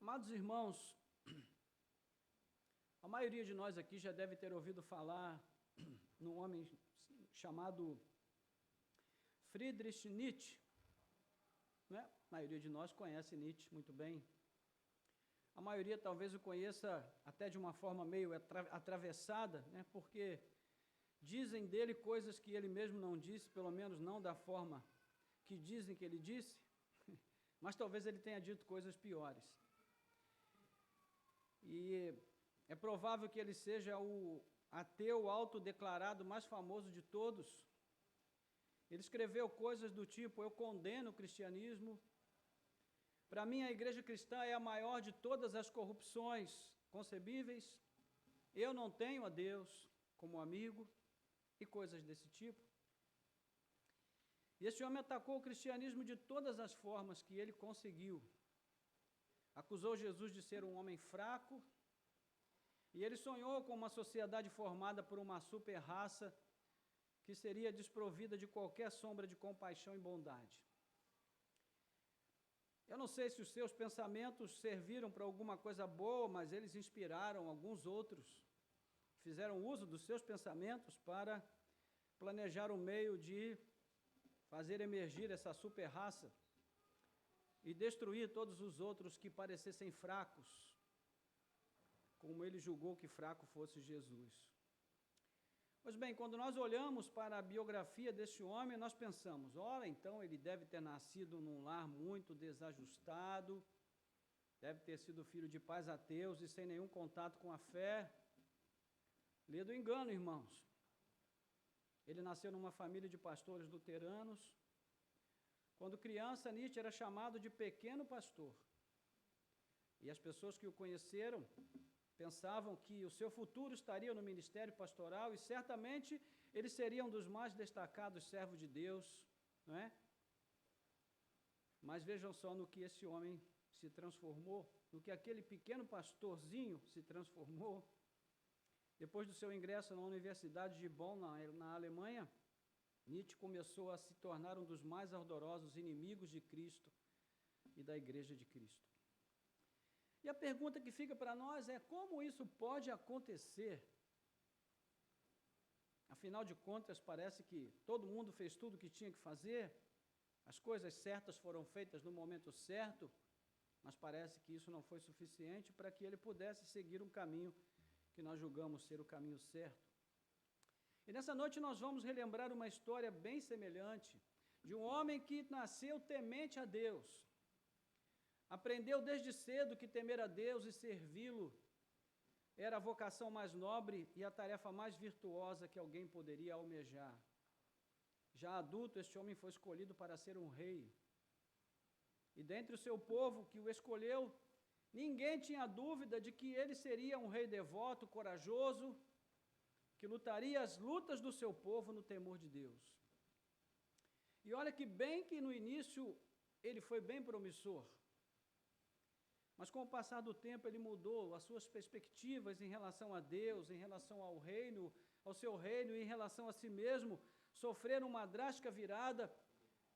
Amados irmãos, a maioria de nós aqui já deve ter ouvido falar num homem chamado Friedrich Nietzsche, né? A maioria de nós conhece Nietzsche muito bem. A maioria talvez o conheça até de uma forma meio atravessada, né? Porque dizem dele coisas que ele mesmo não disse, pelo menos não da forma que dizem que ele disse, mas talvez ele tenha dito coisas piores. E é provável que ele seja o ateu autodeclarado mais famoso de todos. Ele escreveu coisas do tipo: eu condeno o cristianismo. Para mim, a igreja cristã é a maior de todas as corrupções concebíveis. Eu não tenho a Deus como amigo, e coisas desse tipo. E esse homem atacou o cristianismo de todas as formas que ele conseguiu. Acusou Jesus de ser um homem fraco, e ele sonhou com uma sociedade formada por uma super raça que seria desprovida de qualquer sombra de compaixão e bondade. Eu não sei se os seus pensamentos serviram para alguma coisa boa, mas eles inspiraram alguns outros, fizeram uso dos seus pensamentos para planejar um meio de fazer emergir essa super raça e destruir todos os outros que parecessem fracos, como ele julgou que fraco fosse Jesus. Pois bem, quando nós olhamos para a biografia desse homem, nós pensamos: ora, então ele deve ter nascido num lar muito desajustado, deve ter sido filho de pais ateus e sem nenhum contato com a fé. Lê do engano, irmãos. Ele nasceu numa família de pastores luteranos. Quando criança, Nietzsche era chamado de pequeno pastor. E as pessoas que o conheceram pensavam que o seu futuro estaria no ministério pastoral e certamente ele seria um dos mais destacados servos de Deus, não é? Mas vejam só no que esse homem se transformou, no que aquele pequeno pastorzinho se transformou. Depois do seu ingresso na Universidade de Bonn, na Alemanha, Nietzsche começou a se tornar um dos mais ardorosos inimigos de Cristo e da Igreja de Cristo. E a pergunta que fica para nós é: como isso pode acontecer? Afinal de contas, parece que todo mundo fez tudo o que tinha que fazer, as coisas certas foram feitas no momento certo, mas parece que isso não foi suficiente para que ele pudesse seguir um caminho que nós julgamos ser o caminho certo. E nessa noite nós vamos relembrar uma história bem semelhante, de um homem que nasceu temente a Deus. Aprendeu desde cedo que temer a Deus e servi-lo era a vocação mais nobre e a tarefa mais virtuosa que alguém poderia almejar. Já adulto, este homem foi escolhido para ser um rei. E dentre o seu povo que o escolheu, ninguém tinha dúvida de que ele seria um rei devoto, corajoso, que lutaria as lutas do seu povo no temor de Deus. E olha que bem que no início ele foi bem promissor, mas com o passar do tempo ele mudou as suas perspectivas em relação a Deus, em relação ao reino, ao seu reino e em relação a si mesmo, sofreram uma drástica virada,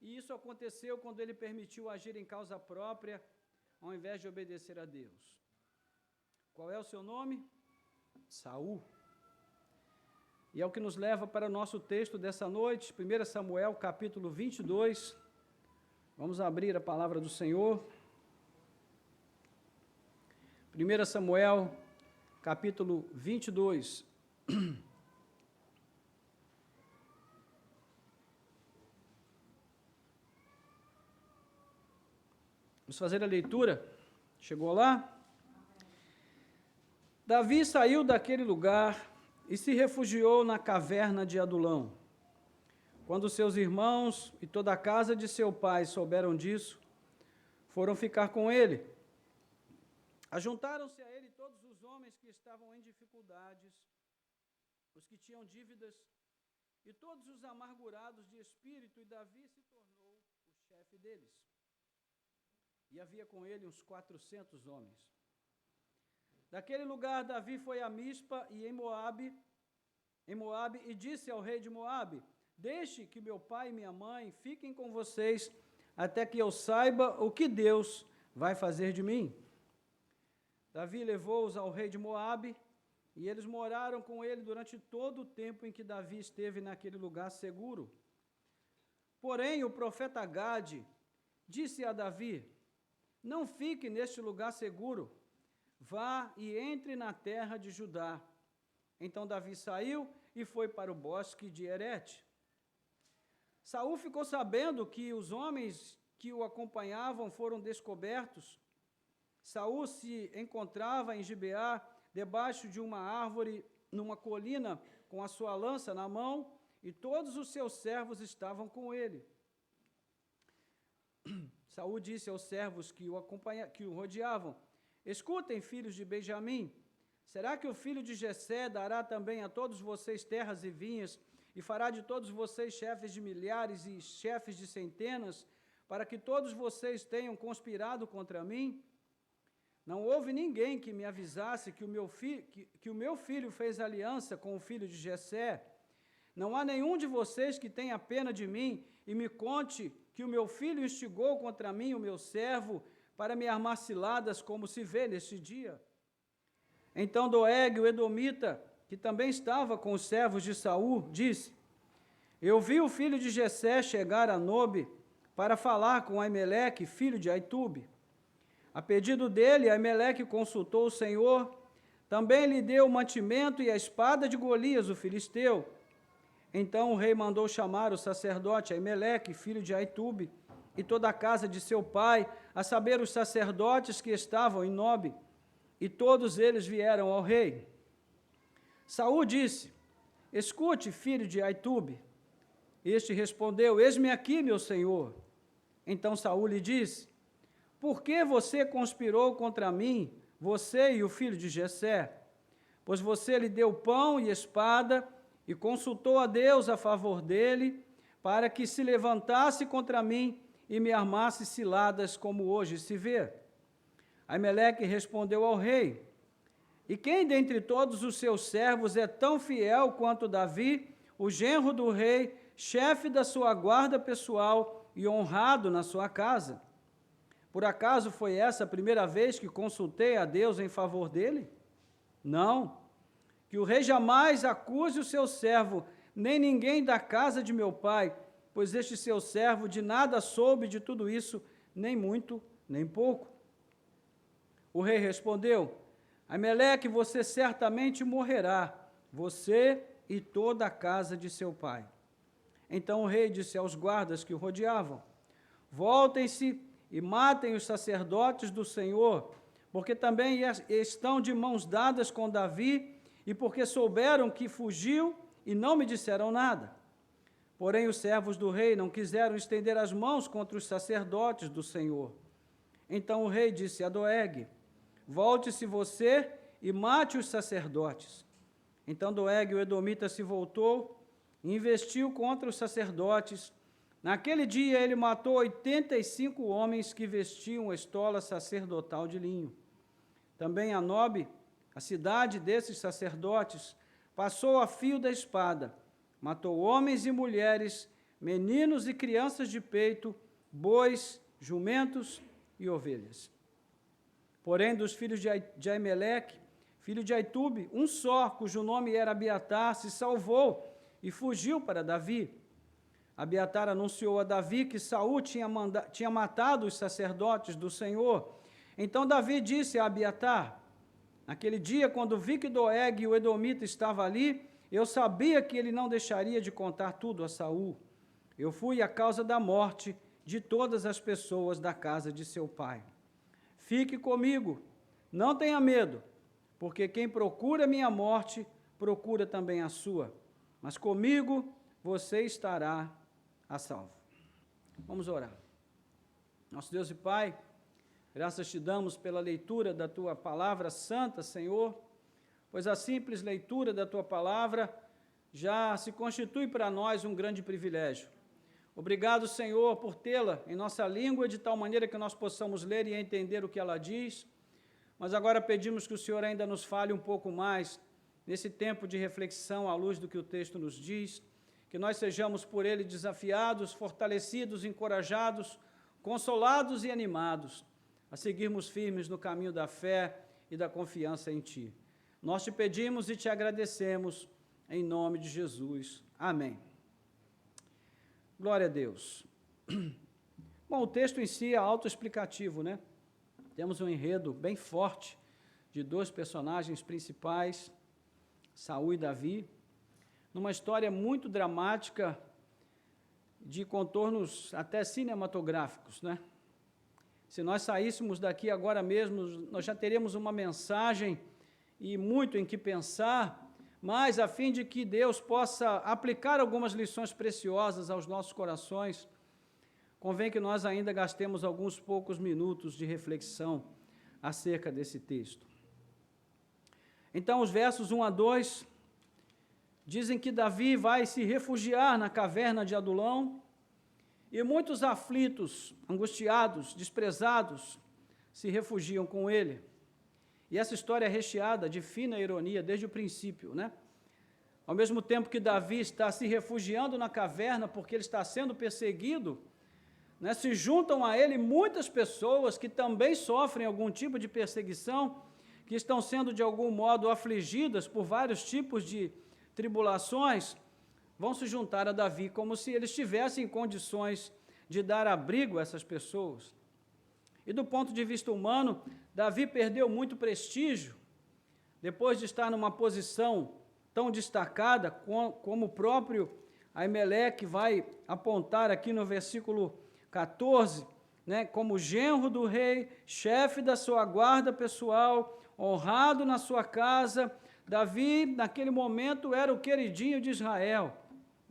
e isso aconteceu quando ele permitiu agir em causa própria, ao invés de obedecer a Deus. Qual é o seu nome? Saul. E é o que nos leva para o nosso texto dessa noite, 1 Samuel, capítulo 22. Vamos abrir a palavra do Senhor. 1 Samuel, capítulo 22. Vamos fazer a leitura. Chegou lá? Davi saiu daquele lugar e se refugiou na caverna de Adulão. Quando seus irmãos e toda a casa de seu pai souberam disso, foram ficar com ele. Ajuntaram-se a ele todos os homens que estavam em dificuldades, os que tinham dívidas e todos os amargurados de espírito, e Davi se tornou o chefe deles. E havia com ele uns 400 homens. Daquele lugar, Davi foi a Mispa e em Moabe, e disse ao rei de Moabe: deixe que meu pai e minha mãe fiquem com vocês, até que eu saiba o que Deus vai fazer de mim. Davi levou-os ao rei de Moabe, e eles moraram com ele durante todo o tempo em que Davi esteve naquele lugar seguro. Porém, o profeta Gade disse a Davi: não fique neste lugar seguro, vá e entre na terra de Judá. Então Davi saiu e foi para o bosque de Herete. Saul ficou sabendo que os homens que o acompanhavam foram descobertos. Saul se encontrava em Gibeá, debaixo de uma árvore, numa colina, com a sua lança na mão, e todos os seus servos estavam com ele. Saul disse aos servos que o rodeavam: escutem, filhos de Benjamim, será que o filho de Jessé dará também a todos vocês terras e vinhas, e fará de todos vocês chefes de milhares e chefes de centenas, para que todos vocês tenham conspirado contra mim? Não houve ninguém que me avisasse que o meu filho fez aliança com o filho de Jessé. Não há nenhum de vocês que tenha pena de mim e me conte que o meu filho instigou contra mim o meu servo para me armar ciladas, como se vê neste dia. Então Doeg, o edomita, que também estava com os servos de Saul, disse: eu vi o filho de Jessé chegar a Nobe para falar com Aimeleque, filho de Aitube. A pedido dele, Aimeleque consultou o Senhor, também lhe deu o mantimento e a espada de Golias, o filisteu. Então o rei mandou chamar o sacerdote Aimeleque, filho de Aitube, e toda a casa de seu pai, a saber, os sacerdotes que estavam em Nobe, e todos eles vieram ao rei. Saul disse: escute, filho de Aitube. Este respondeu: eis-me aqui, meu senhor. Então Saul lhe disse: por que você conspirou contra mim, você e o filho de Jessé? Pois você lhe deu pão e espada, e consultou a Deus a favor dele, para que se levantasse contra mim e me armasse ciladas, como hoje se vê. Aimeleque respondeu ao rei: e quem dentre todos os seus servos é tão fiel quanto Davi, o genro do rei, chefe da sua guarda pessoal e honrado na sua casa? Por acaso foi essa a primeira vez que consultei a Deus em favor dele? Não. Que o rei jamais acuse o seu servo, nem ninguém da casa de meu pai, pois este seu servo de nada soube de tudo isso, nem muito, nem pouco. O rei respondeu: Aimeleque, você certamente morrerá, você e toda a casa de seu pai. Então o rei disse aos guardas que o rodeavam: voltem-se e matem os sacerdotes do Senhor, porque também estão de mãos dadas com Davi, e porque souberam que fugiu e não me disseram nada. Porém os servos do rei não quiseram estender as mãos contra os sacerdotes do Senhor. Então o rei disse a Doeg: volte-se você e mate os sacerdotes. Então Doeg, o edomita, se voltou e investiu contra os sacerdotes. Naquele dia ele matou 85 homens que vestiam a estola sacerdotal de linho. Também a Nobe, a cidade desses sacerdotes, passou a fio da espada, matou homens e mulheres, meninos e crianças de peito, bois, jumentos e ovelhas. Porém, dos filhos de Aimeleque, filho de Aitube, um só, cujo nome era Abiatar, se salvou e fugiu para Davi. Abiatar anunciou a Davi que Saul tinha matado os sacerdotes do Senhor. Então Davi disse a Abiatar: naquele dia, quando vi que Doeg, o edomita, estava ali, eu sabia que ele não deixaria de contar tudo a Saul. Eu fui a causa da morte de todas as pessoas da casa de seu pai. Fique comigo, não tenha medo, porque quem procura minha morte, procura também a sua. Mas comigo você estará a salvo. Vamos orar. Nosso Deus e Pai, graças te damos pela leitura da tua palavra santa, Senhor, pois a simples leitura da tua palavra já se constitui para nós um grande privilégio. Obrigado, Senhor, por tê-la em nossa língua, de tal maneira que nós possamos ler e entender o que ela diz, mas agora pedimos que o Senhor ainda nos fale um pouco mais nesse tempo de reflexão à luz do que o texto nos diz, que nós sejamos por ele desafiados, fortalecidos, encorajados, consolados e animados a seguirmos firmes no caminho da fé e da confiança em Ti. Nós te pedimos e te agradecemos, em nome de Jesus. Amém. Glória a Deus. Bom, o texto em si é autoexplicativo, né? Temos um enredo bem forte de dois personagens principais, Saul e Davi, numa história muito dramática, de contornos até cinematográficos, né? Se nós saíssemos daqui agora mesmo, nós já teríamos uma mensagem e muito em que pensar, mas a fim de que Deus possa aplicar algumas lições preciosas aos nossos corações, convém que nós ainda gastemos alguns poucos minutos de reflexão acerca desse texto. Então, os versos 1 a 2 dizem que Davi vai se refugiar na caverna de Adulão, e muitos aflitos, angustiados, desprezados, se refugiam com ele. E essa história é recheada de fina ironia desde o princípio, né? Ao mesmo tempo que Davi está se refugiando na caverna porque ele está sendo perseguido, né, se juntam a ele muitas pessoas que também sofrem algum tipo de perseguição, que estão sendo de algum modo afligidas por vários tipos de tribulações, vão se juntar a Davi como se eles tivessem condições de dar abrigo a essas pessoas. E do ponto de vista humano, Davi perdeu muito prestígio, depois de estar numa posição tão destacada, como o próprio Aimeleque vai apontar aqui no versículo 14, né, como genro do rei, chefe da sua guarda pessoal, honrado na sua casa. Davi, naquele momento, era o queridinho de Israel,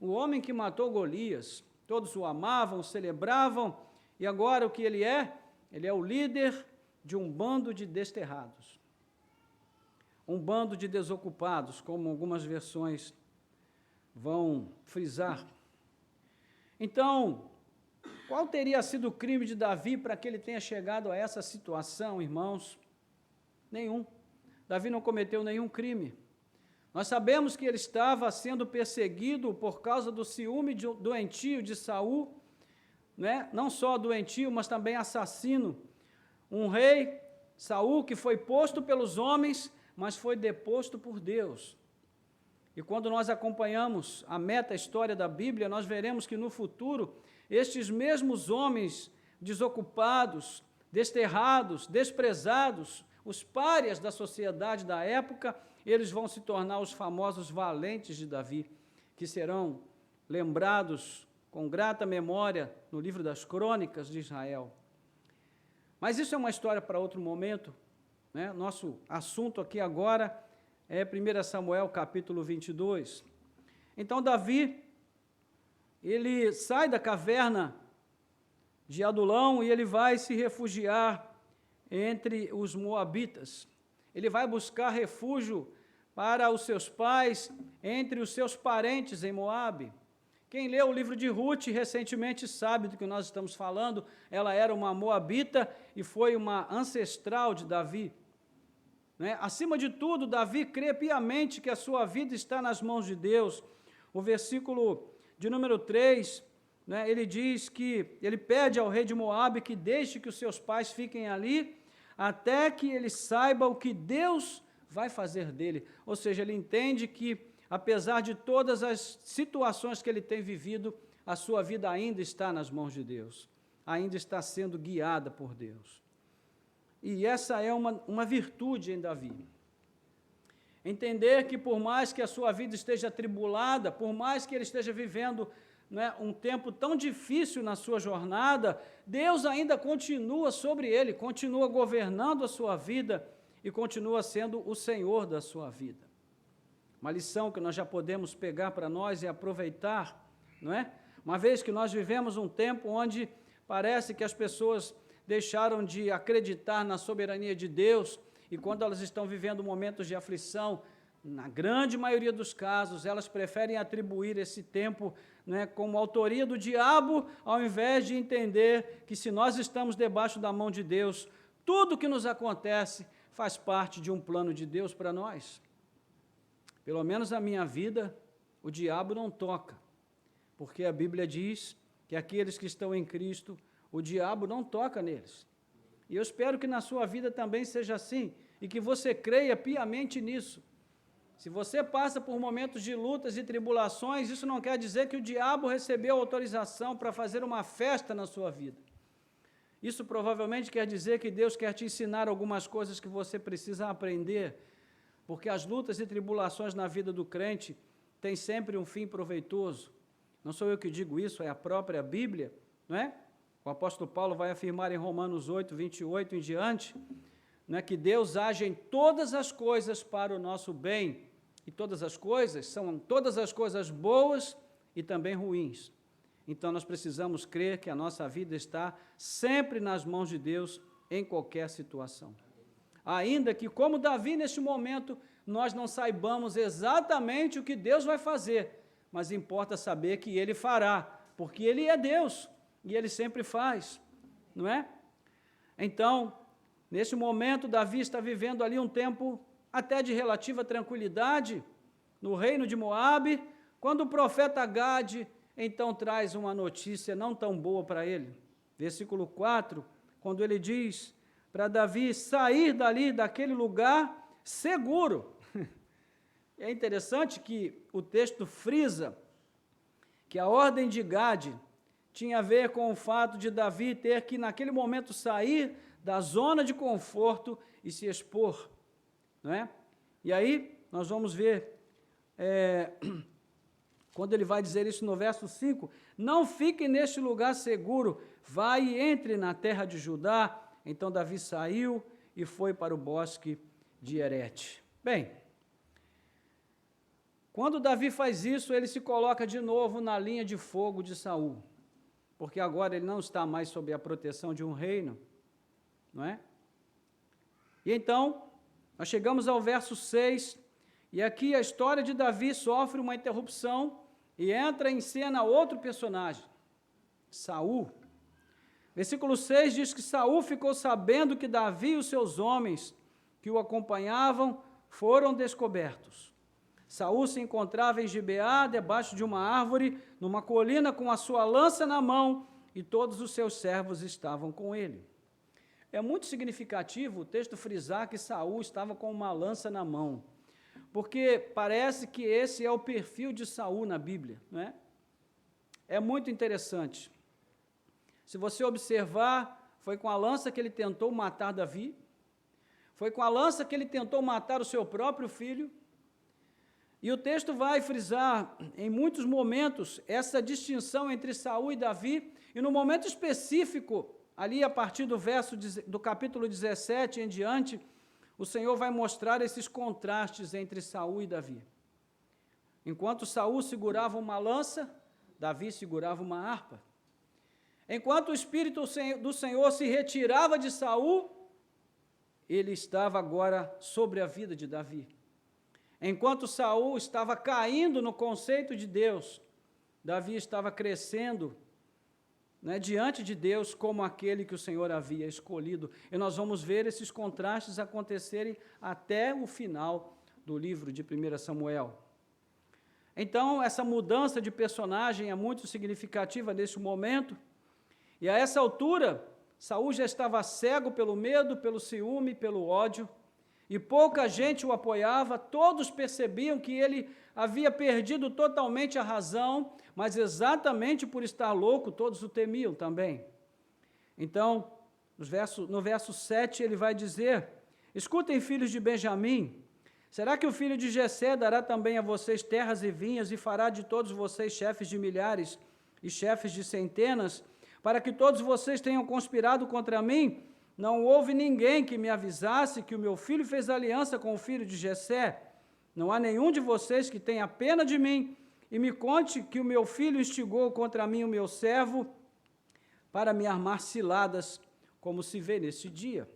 o homem que matou Golias. Todos o amavam, o celebravam, e agora o que ele é? Ele é o líder de um bando de desterrados, um bando de desocupados, como algumas versões vão frisar. Então, qual teria sido o crime de Davi para que ele tenha chegado a essa situação, irmãos? Nenhum. Davi não cometeu nenhum crime. Nós sabemos que ele estava sendo perseguido por causa do ciúme doentio de Saul, né? Não só doentio, mas também assassino. Um rei, Saul, que foi posto pelos homens, mas foi deposto por Deus. E quando nós acompanhamos a meta-história da Bíblia, nós veremos que no futuro, estes mesmos homens desocupados, desterrados, desprezados, os párias da sociedade da época, eles vão se tornar os famosos valentes de Davi, que serão lembrados com grata memória no livro das Crônicas de Israel. Mas isso é uma história para outro momento, né? Nosso assunto aqui agora é 1 Samuel capítulo 22. Então Davi, ele sai da caverna de Adulão e ele vai se refugiar entre os moabitas. Ele vai buscar refúgio para os seus pais, entre os seus parentes em Moabe. Quem leu o livro de Ruth recentemente sabe do que nós estamos falando. Ela era uma moabita e foi uma ancestral de Davi. Né? Acima de tudo, Davi crê piamente que a sua vida está nas mãos de Deus. O versículo de número 3, né, ele diz que ele pede ao rei de Moabe que deixe que os seus pais fiquem ali, até que ele saiba o que Deus vai fazer dele. Ou seja, ele entende que, apesar de todas as situações que ele tem vivido, a sua vida ainda está nas mãos de Deus, ainda está sendo guiada por Deus. E essa é uma virtude em Davi. Entender que por mais que a sua vida esteja atribulada, por mais que ele esteja vivendo, né, um tempo tão difícil na sua jornada, Deus ainda continua sobre ele, continua governando a sua vida e continua sendo o Senhor da sua vida. Uma lição que nós já podemos pegar para nós e aproveitar, não é? Uma vez que nós vivemos um tempo onde parece que as pessoas deixaram de acreditar na soberania de Deus, e quando elas estão vivendo momentos de aflição, na grande maioria dos casos, elas preferem atribuir esse tempo, né, como autoria do diabo, ao invés de entender que se nós estamos debaixo da mão de Deus, tudo que nos acontece faz parte de um plano de Deus para nós. Pelo menos na minha vida, o diabo não toca, porque a Bíblia diz que aqueles que estão em Cristo, o diabo não toca neles. E eu espero que na sua vida também seja assim. e que você creia piamente nisso. Se você passa por momentos de lutas e tribulações, isso não quer dizer que o diabo recebeu autorização para fazer uma festa na sua vida. Isso provavelmente quer dizer que Deus quer te ensinar algumas coisas que você precisa aprender, porque as lutas e tribulações na vida do crente têm sempre um fim proveitoso. Não sou eu que digo isso, é a própria Bíblia, não é? O apóstolo Paulo vai afirmar em Romanos 8, 28 em diante, não é, que Deus age em todas as coisas para o nosso bem, e todas as coisas são todas as coisas boas e também ruins. Então, nós precisamos crer que a nossa vida está sempre nas mãos de Deus, em qualquer situação. Ainda que, como Davi, neste momento, nós não saibamos exatamente o que Deus vai fazer, mas importa saber que Ele fará, porque Ele é Deus, e Ele sempre faz, não é? Então, neste momento, Davi está vivendo ali um tempo até de relativa tranquilidade, no reino de Moabe, quando o profeta Gade então traz uma notícia não tão boa para ele. Versículo 4, quando ele diz para Davi sair dali, daquele lugar seguro. É interessante que o texto frisa que a ordem de Gade tinha a ver com o fato de Davi ter que, naquele momento, sair da zona de conforto e se expor, não é? E aí, nós vamos ver, quando ele vai dizer isso no verso 5, não fique neste lugar seguro, vai e entre na terra de Judá. Então Davi saiu e foi para o bosque de Herete. Bem, quando Davi faz isso, ele se coloca de novo na linha de fogo de Saul, porque agora ele não está mais sob a proteção de um reino, não é? E então, nós chegamos ao verso 6, e aqui a história de Davi sofre uma interrupção e entra em cena outro personagem, Saul. Versículo 6 diz que Saul ficou sabendo que Davi e os seus homens que o acompanhavam foram descobertos. Saul se encontrava em Gibeá, debaixo de uma árvore, numa colina, com a sua lança na mão, e todos os seus servos estavam com ele. É muito significativo o texto frisar que Saul estava com uma lança na mão, porque parece que esse é o perfil de Saul na Bíblia, não é? É muito interessante. Se você observar, foi com a lança que ele tentou matar Davi, foi com a lança que ele tentou matar o seu próprio filho, e o texto vai frisar em muitos momentos essa distinção entre Saul e Davi, e no momento específico, ali a partir do capítulo 17 em diante, o Senhor vai mostrar esses contrastes entre Saul e Davi. Enquanto Saul segurava uma lança, Davi segurava uma harpa. Enquanto o Espírito do Senhor se retirava de Saul, ele estava agora sobre a vida de Davi. Enquanto Saul estava caindo no conceito de Deus, Davi estava crescendo, né, diante de Deus como aquele que o Senhor havia escolhido. E nós vamos ver esses contrastes acontecerem até o final do livro de 1 Samuel. Então, essa mudança de personagem é muito significativa nesse momento, e a essa altura, Saul já estava cego pelo medo, pelo ciúme, pelo ódio, e pouca gente o apoiava, todos percebiam que ele havia perdido totalmente a razão, mas exatamente por estar louco, todos o temiam também. Então, no verso 7, ele vai dizer: escutem, filhos de Benjamim, será que o filho de Jessé dará também a vocês terras e vinhas, e fará de todos vocês chefes de milhares e chefes de centenas, para que todos vocês tenham conspirado contra mim? Não houve ninguém que me avisasse que o meu filho fez aliança com o filho de Jessé. Não há nenhum de vocês que tenha pena de mim e me conte que o meu filho instigou contra mim o meu servo para me armar ciladas, como se vê neste dia.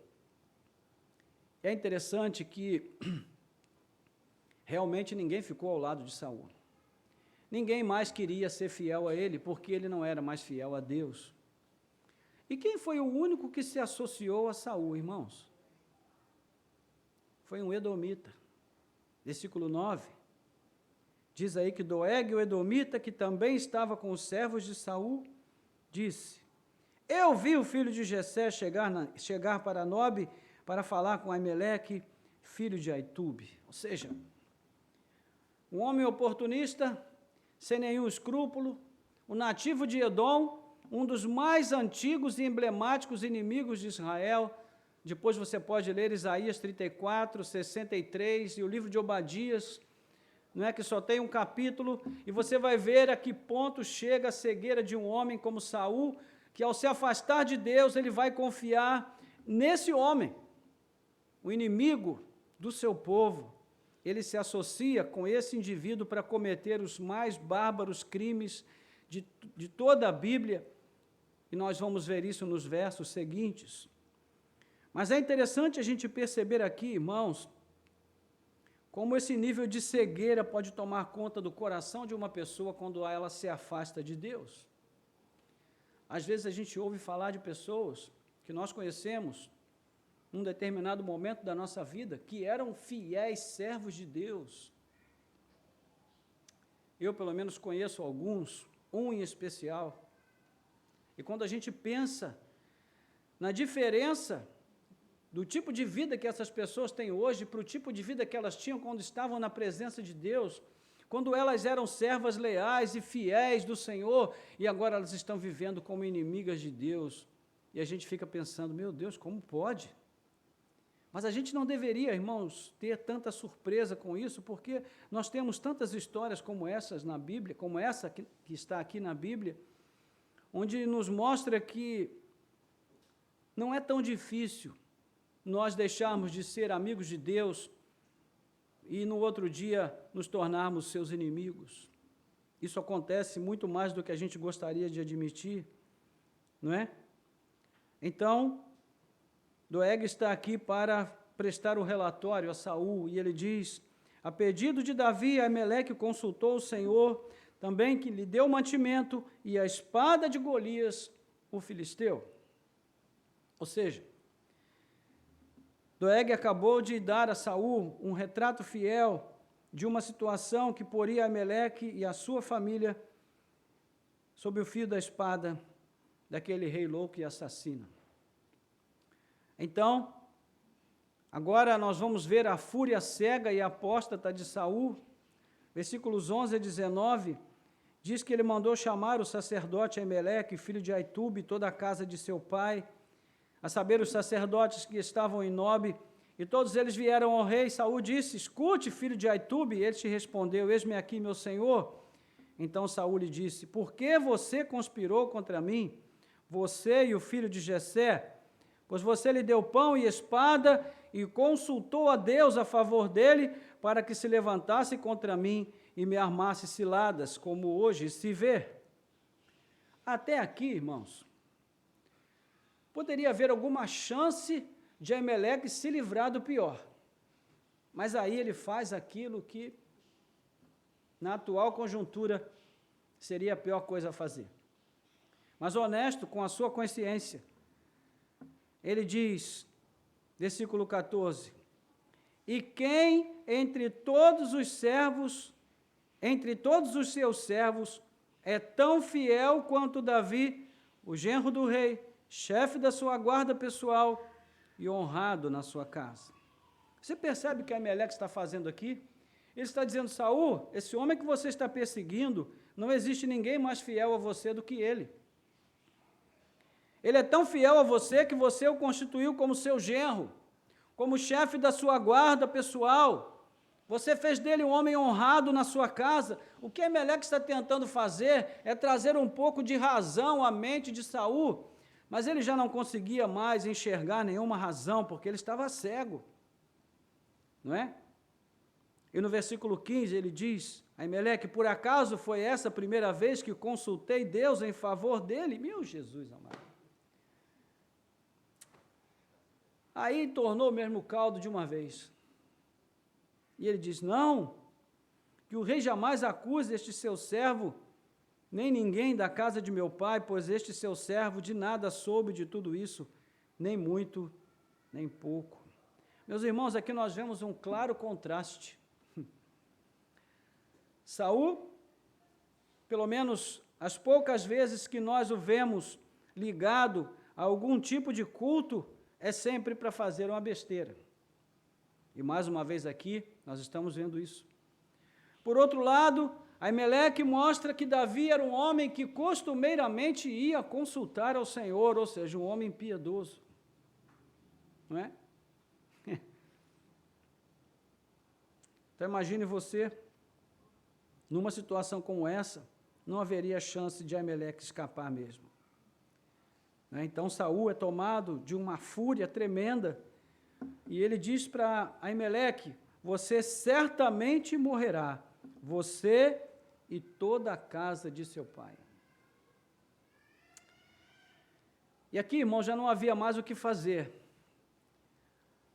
É interessante que realmente ninguém ficou ao lado de Saul. Ninguém mais queria ser fiel a ele, porque ele não era mais fiel a Deus. E quem foi o único que se associou a Saul, irmãos? Foi um edomita. Versículo 9, diz aí que Doeg, o edomita, que também estava com os servos de Saul, disse: eu vi o filho de Jessé chegar para Nobe para falar com Aimeleque, filho de Aitube. Ou seja, um homem oportunista, sem nenhum escrúpulo, o nativo de Edom, um dos mais antigos e emblemáticos inimigos de Israel. Depois você pode ler Isaías 34, 63 e o livro de Obadias, não é, que só tem um capítulo, e você vai ver a que ponto chega a cegueira de um homem como Saul, que ao se afastar de Deus, ele vai confiar nesse homem, o inimigo do seu povo. Ele se associa com esse indivíduo para cometer os mais bárbaros crimes de toda a Bíblia, e nós vamos ver isso nos versos seguintes. Mas é interessante a gente perceber aqui, irmãos, como esse nível de cegueira pode tomar conta do coração de uma pessoa quando ela se afasta de Deus. Às vezes a gente ouve falar de pessoas que nós conhecemos, num determinado momento da nossa vida, que eram fiéis servos de Deus. Eu, pelo menos, conheço alguns, um em especial. E quando a gente pensa na diferença do tipo de vida que essas pessoas têm hoje para o tipo de vida que elas tinham quando estavam na presença de Deus, quando elas eram servas leais e fiéis do Senhor, e agora elas estão vivendo como inimigas de Deus, e a gente fica pensando, meu Deus, como pode? Mas a gente não deveria, irmãos, ter tanta surpresa com isso, porque nós temos tantas histórias como essas na Bíblia, como essa que está aqui na Bíblia, onde nos mostra que não é tão difícil nós deixarmos de ser amigos de Deus e no outro dia nos tornarmos seus inimigos. Isso acontece muito mais do que a gente gostaria de admitir, não é? Então, Doeg está aqui para prestar o relatório a Saul, e ele diz, a pedido de Davi, Aimeleque consultou o Senhor, também que lhe deu mantimento, e a espada de Golias, o filisteu. Ou seja, Doeg acabou de dar a Saul um retrato fiel de uma situação que poria Aimeleque e a sua família sob o fio da espada daquele rei louco e assassino. Então, agora nós vamos ver a fúria cega e apóstata de Saul. Versículos 11 a 19, diz que ele mandou chamar o sacerdote Aimeleque, filho de Aitube, e toda a casa de seu pai, a saber, os sacerdotes que estavam em Nobe, e todos eles vieram ao rei. Saul disse, escute, filho de Aitube, e ele te respondeu, eis-me aqui, meu senhor. Então Saul lhe disse, por que você conspirou contra mim, você e o filho de Jessé? Pois você lhe deu pão e espada, e consultou a Deus a favor dele, para que se levantasse contra mim e me armasse ciladas, como hoje se vê. Até aqui, irmãos, poderia haver alguma chance de Aimeleque se livrar do pior. Mas aí ele faz aquilo que, na atual conjuntura, seria a pior coisa a fazer. Mas honesto com a sua consciência, ele diz, versículo 14, e quem entre todos os seus servos, é tão fiel quanto Davi, o genro do rei, chefe da sua guarda pessoal e honrado na sua casa. Você percebe o que Aimeleque está fazendo aqui? Ele está dizendo, Saul, esse homem que você está perseguindo, não existe ninguém mais fiel a você do que ele. Ele é tão fiel a você que você o constituiu como seu genro, como chefe da sua guarda pessoal. Você fez dele um homem honrado na sua casa. O que Aimeleque está tentando fazer é trazer um pouco de razão à mente de Saul, mas ele já não conseguia mais enxergar nenhuma razão, porque ele estava cego, não é? E no versículo 15 ele diz, Aimeleque, por acaso foi essa a primeira vez que consultei Deus em favor dele? Meu Jesus amado. Aí tornou o mesmo caldo de uma vez. E ele diz, não, que o rei jamais acuse este seu servo, nem ninguém da casa de meu pai, pois este seu servo de nada soube de tudo isso, nem muito, nem pouco. Meus irmãos, aqui nós vemos um claro contraste. Saul, pelo menos as poucas vezes que nós o vemos ligado a algum tipo de culto, é sempre para fazer uma besteira. E mais uma vez aqui, nós estamos vendo isso. Por outro lado, Aimeleque mostra que Davi era um homem que costumeiramente ia consultar ao Senhor, ou seja, um homem piedoso. Não é? Então imagine você, numa situação como essa, não haveria chance de Aimeleque escapar mesmo. Então Saul é tomado de uma fúria tremenda, e ele diz para Aimeleque: você certamente morrerá, você e toda a casa de seu pai. E aqui, irmão, já não havia mais o que fazer.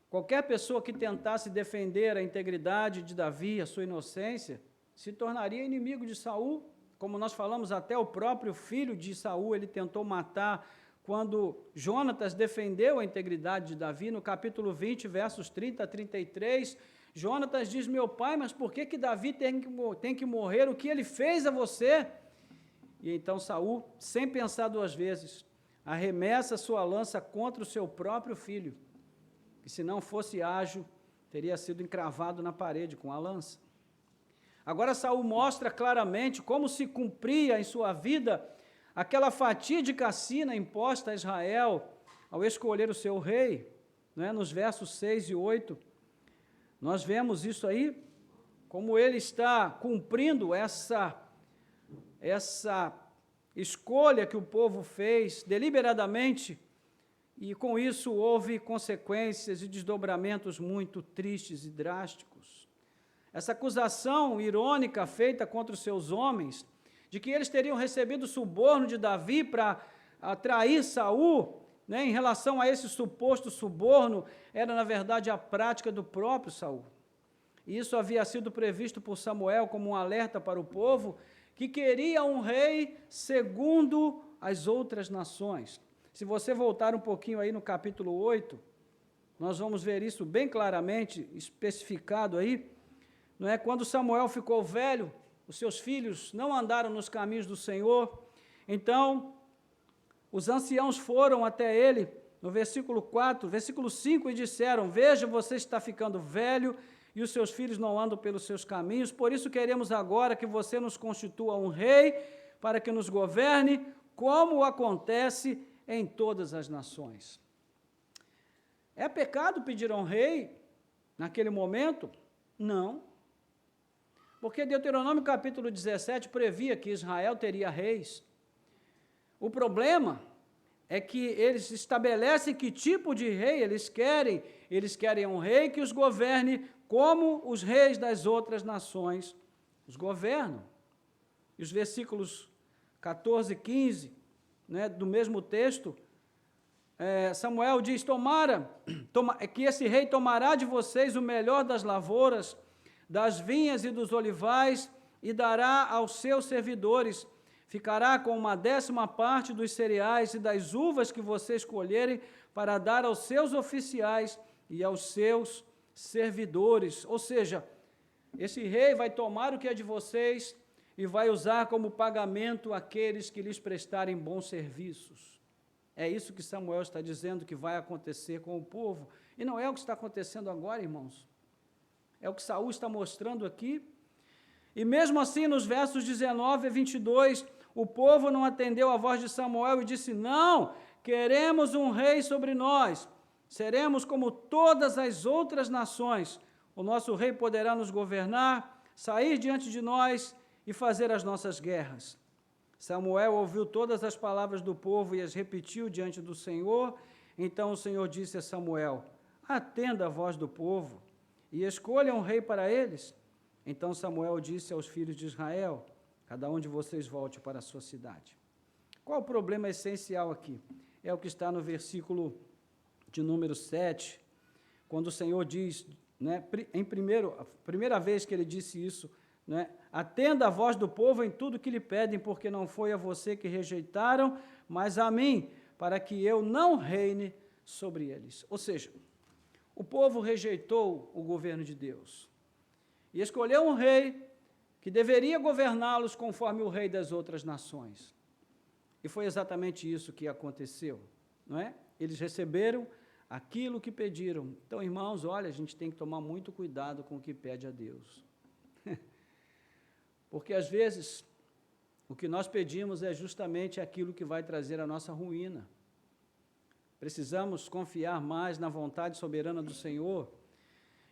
Qualquer pessoa que tentasse defender a integridade de Davi, a sua inocência, se tornaria inimigo de Saul. Como nós falamos, até o próprio filho de Saul ele tentou matar quando Jonatas defendeu a integridade de Davi. No capítulo 20, versos 30 a 33, Jonatas diz: meu pai, mas por que Davi tem que morrer? O que ele fez a você? E então Saul, sem pensar duas vezes, arremessa sua lança contra o seu próprio filho, que se não fosse ágil, teria sido encravado na parede com a lança. Agora Saul mostra claramente como se cumpria em sua vida aquela fatídica sina imposta a Israel ao escolher o seu rei, né? Nos versos 6 e 8, nós vemos isso aí, como ele está cumprindo essa escolha que o povo fez deliberadamente, e com isso houve consequências e desdobramentos muito tristes e drásticos. Essa acusação irônica feita contra os seus homens, de que eles teriam recebido suborno de Davi para atrair Saul, né, em relação a esse suposto suborno, era na verdade a prática do próprio Saul. E isso havia sido previsto por Samuel como um alerta para o povo, que queria um rei segundo as outras nações. Se você voltar um pouquinho aí no capítulo 8, nós vamos ver isso bem claramente, especificado aí, não é? Quando Samuel ficou velho, os seus filhos não andaram nos caminhos do Senhor, então os anciãos foram até ele, no versículo 4, versículo 5, e disseram: veja, você está ficando velho, e os seus filhos não andam pelos seus caminhos, por isso queremos agora que você nos constitua um rei, para que nos governe, como acontece em todas as nações. É pecado pedir a um rei naquele momento? Não. Porque Deuteronômio capítulo 17 previa que Israel teria reis. O problema é que eles estabelecem que tipo de rei eles querem. Eles querem um rei que os governe como os reis das outras nações os governam. E os versículos 14 e 15, né, do mesmo texto, Samuel diz: que esse rei tomará de vocês o melhor das lavouras, das vinhas e dos olivais, e dará aos seus servidores. Ficará com 1/10 dos cereais e das uvas que vocês colherem, para dar aos seus oficiais e aos seus servidores. Ou seja, esse rei vai tomar o que é de vocês e vai usar como pagamento aqueles que lhes prestarem bons serviços. É isso que Samuel está dizendo que vai acontecer com o povo. E não é o que está acontecendo agora, irmãos. É o que Saul está mostrando aqui. E mesmo assim, nos versos 19 a 22, o povo não atendeu a voz de Samuel e disse: não, queremos um rei sobre nós, seremos como todas as outras nações, o nosso rei poderá nos governar, sair diante de nós e fazer as nossas guerras. Samuel ouviu todas as palavras do povo e as repetiu diante do Senhor. Então o Senhor disse a Samuel: atenda a voz do povo e escolha um rei para eles. Então Samuel disse aos filhos de Israel: cada um de vocês volte para a sua cidade. Qual o problema essencial aqui? É o que está no versículo de número 7, quando o Senhor diz, né, a primeira vez que ele disse isso, né, atenda a voz do povo em tudo que lhe pedem, porque não foi a você que rejeitaram, mas a mim, para que eu não reine sobre eles. Ou seja, o povo rejeitou o governo de Deus e escolheu um rei que deveria governá-los conforme o rei das outras nações. E foi exatamente isso que aconteceu, não é? Eles receberam aquilo que pediram. Então, irmãos, olha, a gente tem que tomar muito cuidado com o que pede a Deus. Porque, às vezes, o que nós pedimos é justamente aquilo que vai trazer a nossa ruína. Precisamos confiar mais na vontade soberana do Senhor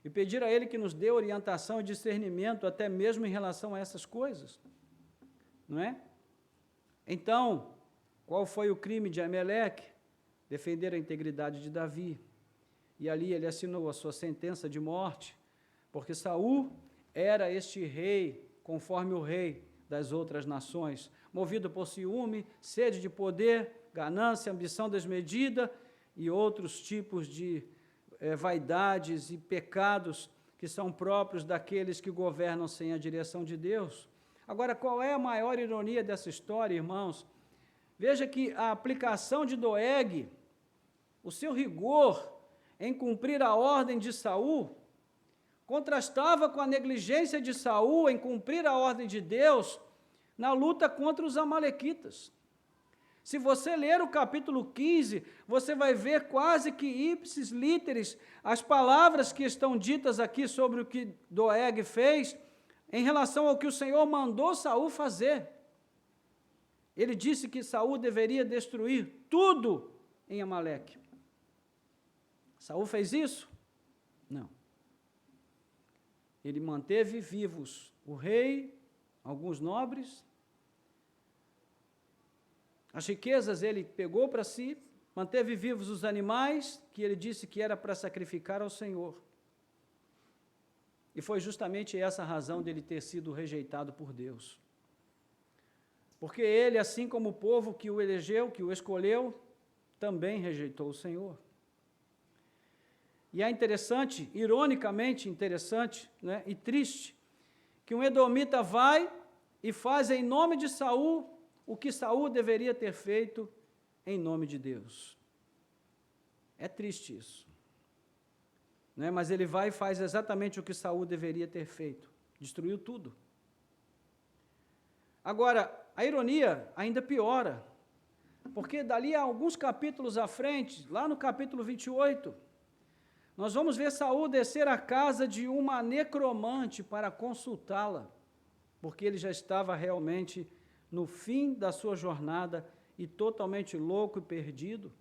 e pedir a Ele que nos dê orientação e discernimento, até mesmo em relação a essas coisas. Não é? Então, qual foi o crime de Ameleque? Defender a integridade de Davi. E ali ele assinou a sua sentença de morte, porque Saul era este rei, conforme o rei das outras nações, movido por ciúme, sede de poder, ganância, ambição desmedida e outros tipos de vaidades e pecados que são próprios daqueles que governam sem a direção de Deus. Agora, qual é a maior ironia dessa história, irmãos? Veja que a aplicação de Doeg, o seu rigor em cumprir a ordem de Saul, contrastava com a negligência de Saul em cumprir a ordem de Deus na luta contra os amalequitas. Se você ler o capítulo 15, você vai ver quase que ipsis literis as palavras que estão ditas aqui sobre o que Doeg fez em relação ao que o Senhor mandou Saul fazer. Ele disse que Saul deveria destruir tudo em Amaleque. Saul fez isso? Não. Ele manteve vivos o rei, alguns nobres, as riquezas ele pegou para si, manteve vivos os animais, que ele disse que era para sacrificar ao Senhor. E foi justamente essa a razão dele ter sido rejeitado por Deus. Porque ele, assim como o povo que o elegeu, que o escolheu, também rejeitou o Senhor. E é interessante, ironicamente interessante, né, e triste, que um edomita vai e faz em nome de Saul o que Saul deveria ter feito em nome de Deus. É triste isso. Né? Mas ele vai e faz exatamente o que Saul deveria ter feito. Destruiu tudo. Agora, a ironia ainda piora, porque dali a alguns capítulos à frente, lá no capítulo 28, nós vamos ver Saul descer à casa de uma necromante para consultá-la, porque ele já estava realmente no fim da sua jornada e totalmente louco e perdido,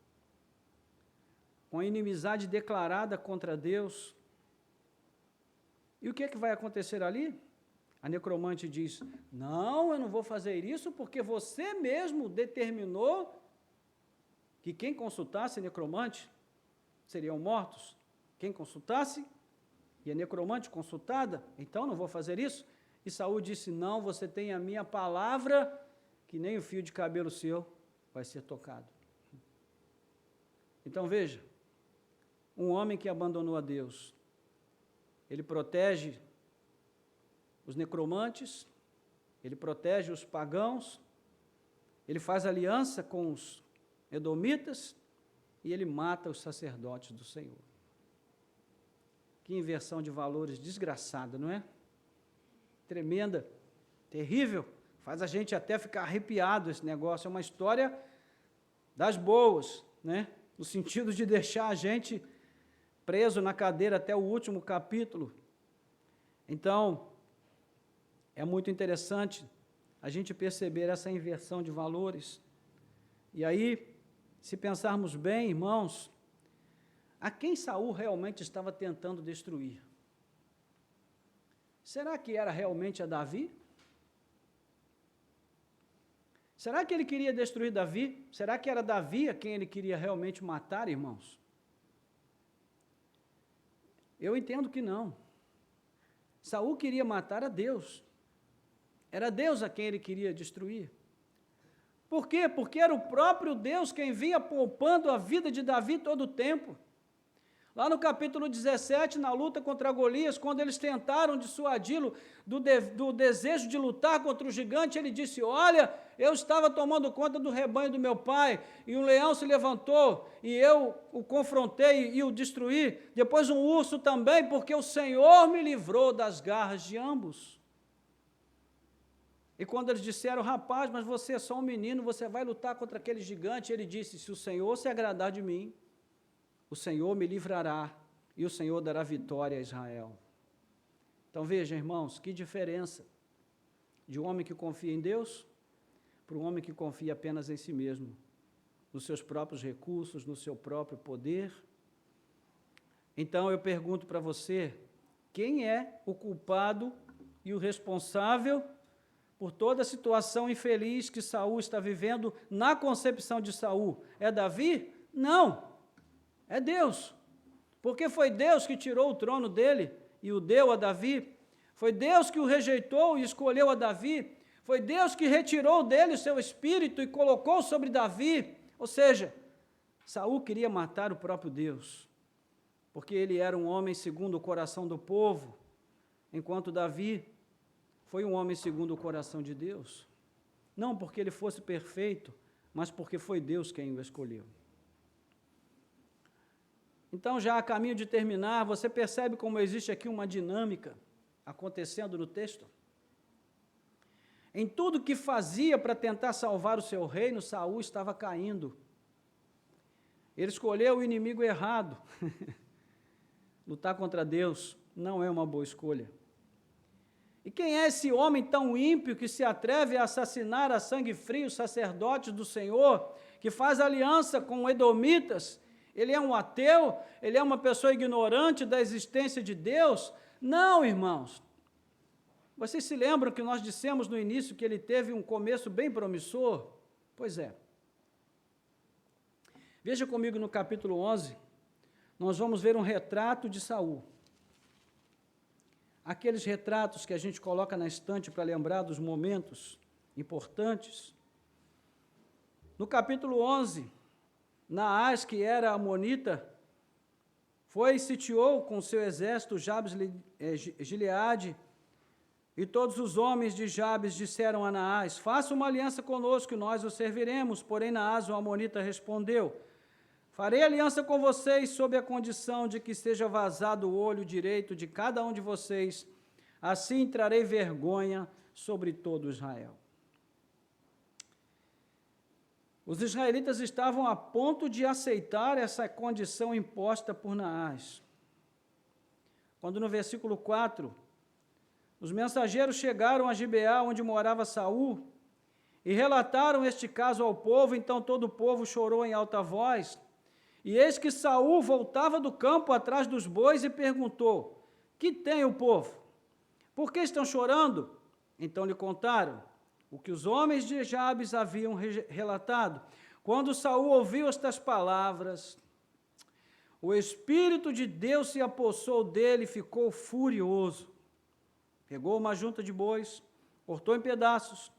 com a inimizade declarada contra Deus. E o que é que vai acontecer ali? A necromante diz: não, eu não vou fazer isso porque você mesmo determinou que quem consultasse necromante seriam mortos. Quem consultasse, e a necromante consultada, então não vou fazer isso. E Saul disse: não, você tem a minha palavra, que nem o fio de cabelo seu vai ser tocado. Então veja, um homem que abandonou a Deus, ele protege os necromantes, ele protege os pagãos, ele faz aliança com os edomitas e ele mata os sacerdotes do Senhor. Que inversão de valores desgraçada, não é? Tremenda, terrível, faz a gente até ficar arrepiado esse negócio. É uma história das boas, né? No sentido de deixar a gente preso na cadeira até o último capítulo. Então, é muito interessante a gente perceber essa inversão de valores. E aí, se pensarmos bem, irmãos, a quem Saul realmente estava tentando destruir? Será que era realmente a Davi? Será que ele queria destruir Davi? Será que era Davi a quem ele queria realmente matar, irmãos? Eu entendo que não. Saul queria matar a Deus. Era Deus a quem ele queria destruir. Por quê? Porque era o próprio Deus quem vinha poupando a vida de Davi todo o tempo. Lá no capítulo 17, na luta contra Golias, quando eles tentaram dissuadi-lo do desejo de lutar contra o gigante, ele disse: olha, eu estava tomando conta do rebanho do meu pai, e um leão se levantou, e eu o confrontei e o destruí, depois um urso também, porque o Senhor me livrou das garras de ambos. E quando eles disseram: rapaz, mas você é só um menino, você vai lutar contra aquele gigante, ele disse: se o Senhor se agradar de mim, o o Senhor me livrará e o Senhor dará vitória a Israel. Então veja, irmãos, que diferença de um homem que confia em Deus para um homem que confia apenas em si mesmo, nos seus próprios recursos, no seu próprio poder. Então eu pergunto para você, quem é o culpado e o responsável por toda a situação infeliz que Saul está vivendo na concepção de Saul? É Davi? Não, é Deus, porque foi Deus que tirou o trono dele e o deu a Davi, foi Deus que o rejeitou e escolheu a Davi, foi Deus que retirou dele o seu espírito e colocou sobre Davi. Ou seja, Saul queria matar o próprio Deus, porque ele era um homem segundo o coração do povo, enquanto Davi foi um homem segundo o coração de Deus. Não porque ele fosse perfeito, mas porque foi Deus quem o escolheu. Então, já a caminho de terminar, você percebe como existe aqui uma dinâmica acontecendo no texto? Em tudo que fazia para tentar salvar o seu reino, Saul estava caindo. Ele escolheu o inimigo errado. Lutar contra Deus não é uma boa escolha. E quem é esse homem tão ímpio que se atreve a assassinar a sangue frio os sacerdotes do Senhor, que faz aliança com edomitas? Ele é um ateu? Ele é uma pessoa ignorante da existência de Deus? Não, irmãos. Vocês se lembram que nós dissemos no início que ele teve um começo bem promissor? Pois é. Veja comigo no capítulo 11, nós vamos ver um retrato de Saul. Aqueles retratos que a gente coloca na estante para lembrar dos momentos importantes. No capítulo 11, Naás, que era amonita, foi e sitiou com seu exército Jabes Gileade, e todos os homens de Jabes disseram a Naás: faça uma aliança conosco e nós o serviremos. Porém Naás, o amonita, respondeu: farei aliança com vocês sob a condição de que seja vazado o olho direito de cada um de vocês, assim trarei vergonha sobre todo Israel. Os israelitas estavam a ponto de aceitar essa condição imposta por Naás, quando no versículo 4, os mensageiros chegaram a Gibeá, onde morava Saul, e relataram este caso ao povo. Então todo o povo chorou em alta voz. E eis que Saul voltava do campo atrás dos bois e perguntou: que tem o povo? Por que estão chorando? Então lhe contaram o que os homens de Jabes haviam relatado. Quando Saul ouviu estas palavras, o Espírito de Deus se apossou dele e ficou furioso. Pegou uma junta de bois, cortou em pedaços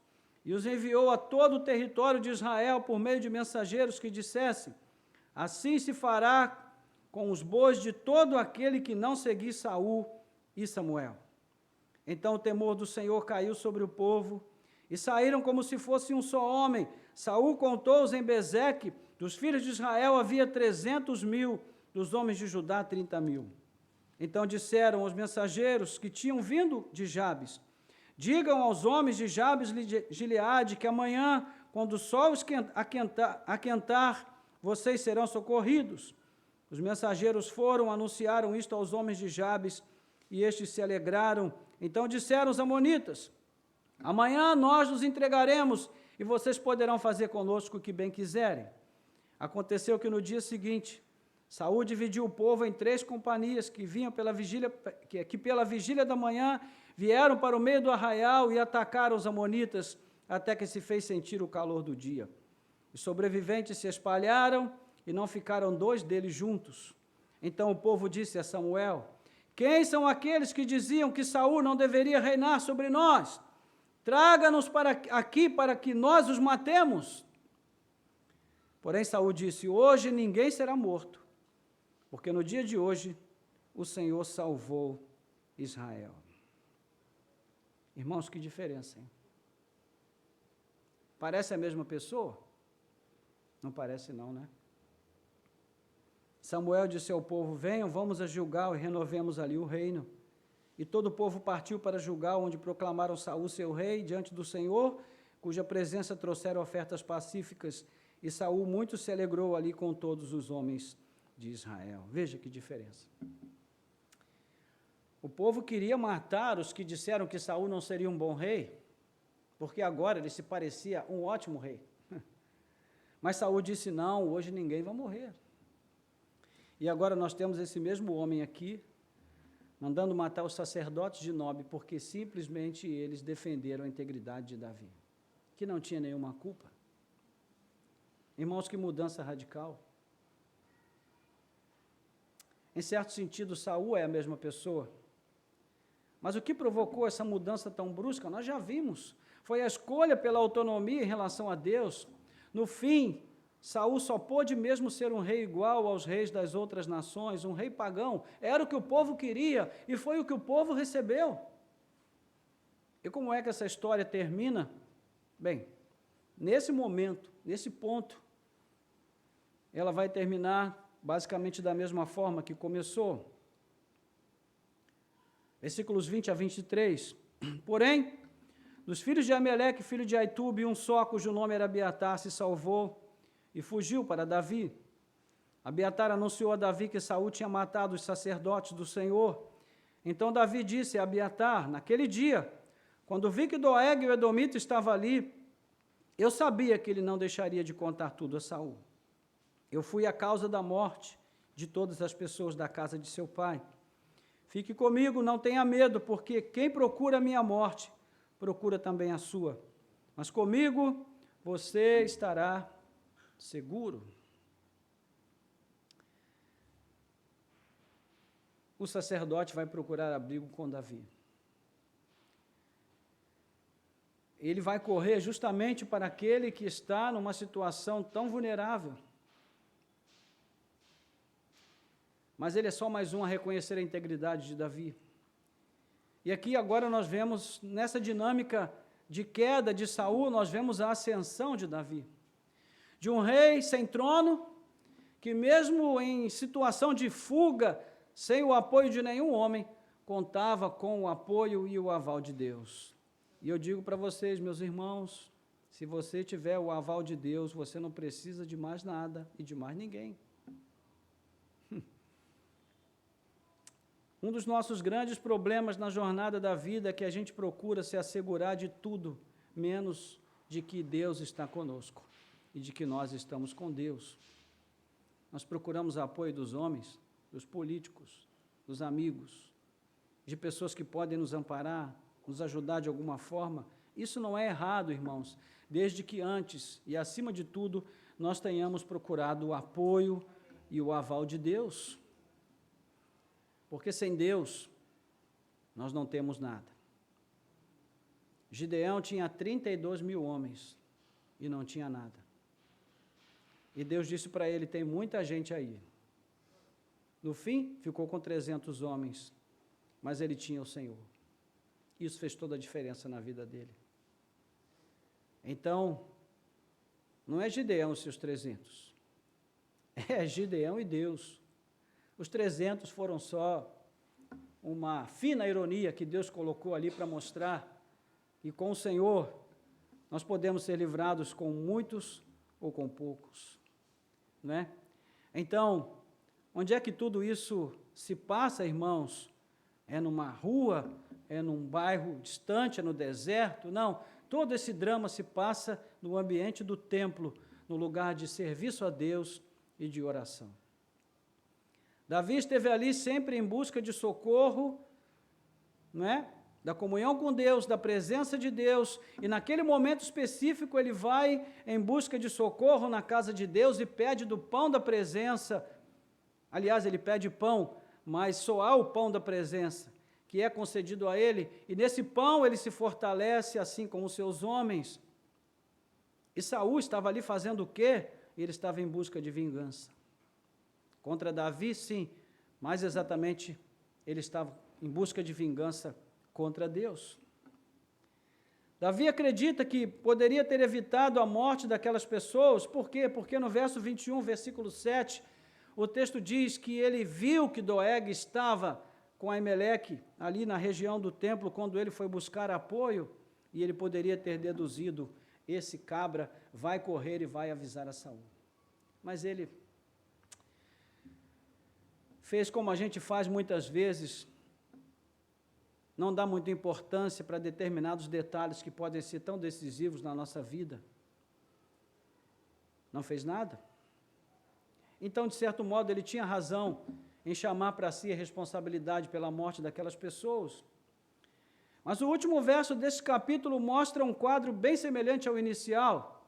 e os enviou a todo o território de Israel por meio de mensageiros que dissessem: assim se fará com os bois de todo aquele que não seguir Saul e Samuel. Então o temor do Senhor caiu sobre o povo, e saíram como se fosse um só homem. Saul contou-os em Bezeque, dos filhos de Israel havia 300.000, dos homens de Judá 30.000. Então disseram os mensageiros que tinham vindo de Jabes: digam aos homens de Jabes Gileade que amanhã, quando o sol aquentar, vocês serão socorridos. Os mensageiros foram, anunciaram isto aos homens de Jabes, e estes se alegraram. Então disseram os amonitas: amanhã nós nos entregaremos, e vocês poderão fazer conosco o que bem quiserem. Aconteceu que no dia seguinte, Saul dividiu o povo em 3 companhias que vinham pela vigília da manhã vieram para o meio do arraial e atacaram os amonitas até que se fez sentir o calor do dia. Os sobreviventes se espalharam e não ficaram 2 deles juntos. Então o povo disse a Samuel: quem são aqueles que diziam que Saul não deveria reinar sobre nós? Traga-nos aqui para que nós os matemos. Porém Saul disse: hoje ninguém será morto, porque no dia de hoje o Senhor salvou Israel. Irmãos, que diferença, hein? Parece a mesma pessoa? Não parece não, né? Samuel disse ao povo: venham, vamos a Gilgal e renovemos ali o reino. E todo o povo partiu para Gilgal, onde proclamaram Saul seu rei diante do Senhor, cuja presença trouxeram ofertas pacíficas. E Saul muito se alegrou ali com todos os homens de Israel. Veja que diferença. O povo queria matar os que disseram que Saul não seria um bom rei, porque agora ele se parecia um ótimo rei. Mas Saul disse, não, hoje ninguém vai morrer. E agora nós temos esse mesmo homem aqui, mandando matar os sacerdotes de Nob, porque simplesmente eles defenderam a integridade de Davi, que não tinha nenhuma culpa. Irmãos, que mudança radical. Em certo sentido, Saul é a mesma pessoa. Mas o que provocou essa mudança tão brusca, nós já vimos. Foi a escolha pela autonomia em relação a Deus. No fim, Saul só pôde mesmo ser um rei igual aos reis das outras nações, um rei pagão. Era o que o povo queria e foi o que o povo recebeu. E como é que essa história termina? Bem, nesse momento, nesse ponto, ela vai terminar basicamente da mesma forma que começou. Versículos 20 a 23. Porém, dos filhos de Ameleque, filho de Aitube, um só, cujo nome era Abiatar, se salvou e fugiu para Davi. Abiatar anunciou a Davi que Saul tinha matado os sacerdotes do Senhor. Então Davi disse a Abiatar, naquele dia, quando vi que Doeg, o edomita, estava ali, eu sabia que ele não deixaria de contar tudo a Saul. Eu fui a causa da morte de todas as pessoas da casa de seu pai. Fique comigo, não tenha medo, porque quem procura a minha morte, procura também a sua. Mas comigo você estará seguro. O sacerdote vai procurar abrigo com Davi. Ele vai correr justamente para aquele que está numa situação tão vulnerável. Mas ele é só mais um a reconhecer a integridade de Davi. E aqui agora nós vemos, nessa dinâmica de queda de Saul, nós vemos a ascensão de Davi. De um rei sem trono, que mesmo em situação de fuga, sem o apoio de nenhum homem, contava com o apoio e o aval de Deus. E eu digo para vocês, meus irmãos, se você tiver o aval de Deus, você não precisa de mais nada e de mais ninguém. Um dos nossos grandes problemas na jornada da vida é que a gente procura se assegurar de tudo, menos de que Deus está conosco e de que nós estamos com Deus. Nós procuramos apoio dos homens, dos políticos, dos amigos, de pessoas que podem nos amparar, nos ajudar de alguma forma. Isso não é errado, irmãos, desde que antes e acima de tudo nós tenhamos procurado o apoio e o aval de Deus. Porque sem Deus, nós não temos nada. Gideão tinha 32 mil homens e não tinha nada. E Deus disse para ele, tem muita gente aí. No fim, ficou com 300 homens, mas ele tinha o Senhor. Isso fez toda a diferença na vida dele. Então, não é Gideão e seus 300. É Gideão e Deus. Os 300 foram só uma fina ironia que Deus colocou ali para mostrar que com o Senhor nós podemos ser livrados com muitos ou com poucos, não é? Então, onde é que tudo isso se passa, irmãos? É numa rua? É num bairro distante? É no deserto? Não, todo esse drama se passa no ambiente do templo, no lugar de serviço a Deus e de oração. Davi esteve ali sempre em busca de socorro, não é? Da comunhão com Deus, da presença de Deus, e naquele momento específico ele vai em busca de socorro na casa de Deus e pede do pão da presença. Aliás, ele pede pão, mas só há o pão da presença, que é concedido a ele, e nesse pão ele se fortalece assim como os seus homens. E Saul estava ali fazendo o quê? Ele estava em busca de vingança. Contra Davi, sim, mas exatamente ele estava em busca de vingança contra Deus. Davi acredita que poderia ter evitado a morte daquelas pessoas, por quê? Porque no verso 21, versículo 7, o texto diz que ele viu que Doeg estava com Ameleque ali na região do templo, quando ele foi buscar apoio, e ele poderia ter deduzido, esse cabra vai correr e vai avisar a Saul. Mas ele fez como a gente faz muitas vezes, não dá muita importância para determinados detalhes que podem ser tão decisivos na nossa vida. Não fez nada? Então, de certo modo, ele tinha razão em chamar para si a responsabilidade pela morte daquelas pessoas. Mas o último verso desse capítulo mostra um quadro bem semelhante ao inicial.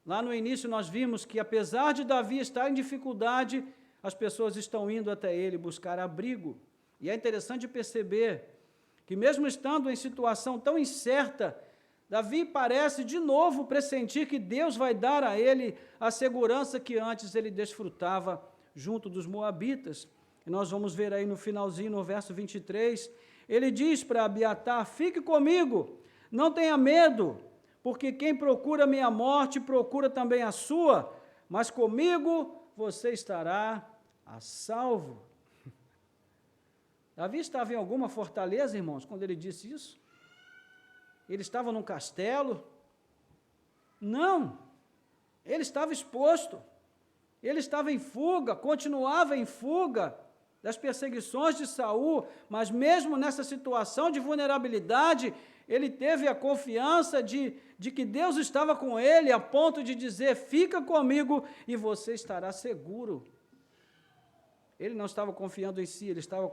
Lá no início nós vimos que, apesar de Davi estar em dificuldade, as pessoas estão indo até ele buscar abrigo. E é interessante perceber que, mesmo estando em situação tão incerta, Davi parece de novo pressentir que Deus vai dar a ele a segurança que antes ele desfrutava junto dos moabitas. E nós vamos ver aí no finalzinho, no verso 23, ele diz para Abiatar: fique comigo, não tenha medo, porque quem procura minha morte procura também a sua, mas comigo você estará a salvo. Davi estava em alguma fortaleza, irmãos, quando ele disse isso? Ele estava num castelo? Não, ele estava exposto, ele estava em fuga, continuava em fuga das perseguições de Saul, mas mesmo nessa situação de vulnerabilidade, ele teve a confiança de que Deus estava com ele, a ponto de dizer: fica comigo e você estará seguro. Ele não estava confiando em si, ele estava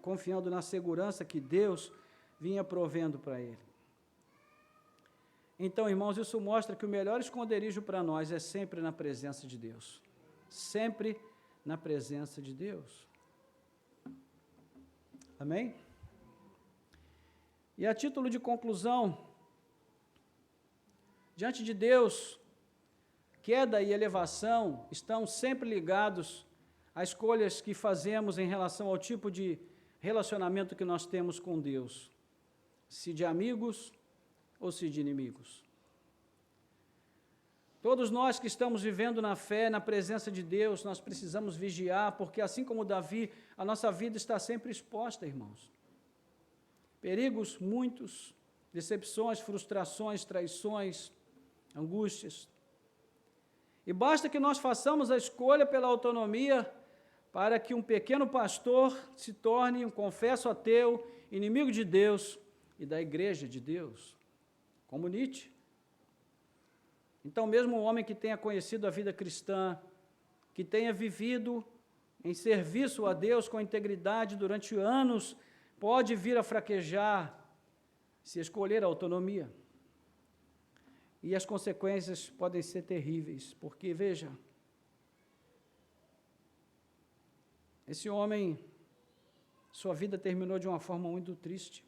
confiando na segurança que Deus vinha provendo para ele. Então, irmãos, isso mostra que o melhor esconderijo para nós é sempre na presença de Deus. Sempre na presença de Deus. Amém? E a título de conclusão, diante de Deus, queda e elevação estão sempre ligados a escolhas que fazemos em relação ao tipo de relacionamento que nós temos com Deus, se de amigos ou se de inimigos. Todos nós que estamos vivendo na fé, na presença de Deus, nós precisamos vigiar, porque assim como Davi, a nossa vida está sempre exposta, irmãos. Perigos muitos, decepções, frustrações, traições, angústias. E basta que nós façamos a escolha pela autonomia para que um pequeno pastor se torne um confesso ateu, inimigo de Deus e da igreja de Deus, como Nietzsche. Então, mesmo um homem que tenha conhecido a vida cristã, que tenha vivido em serviço a Deus com integridade durante anos, pode vir a fraquejar se escolher a autonomia. E as consequências podem ser terríveis, porque, veja, esse homem, sua vida terminou de uma forma muito triste.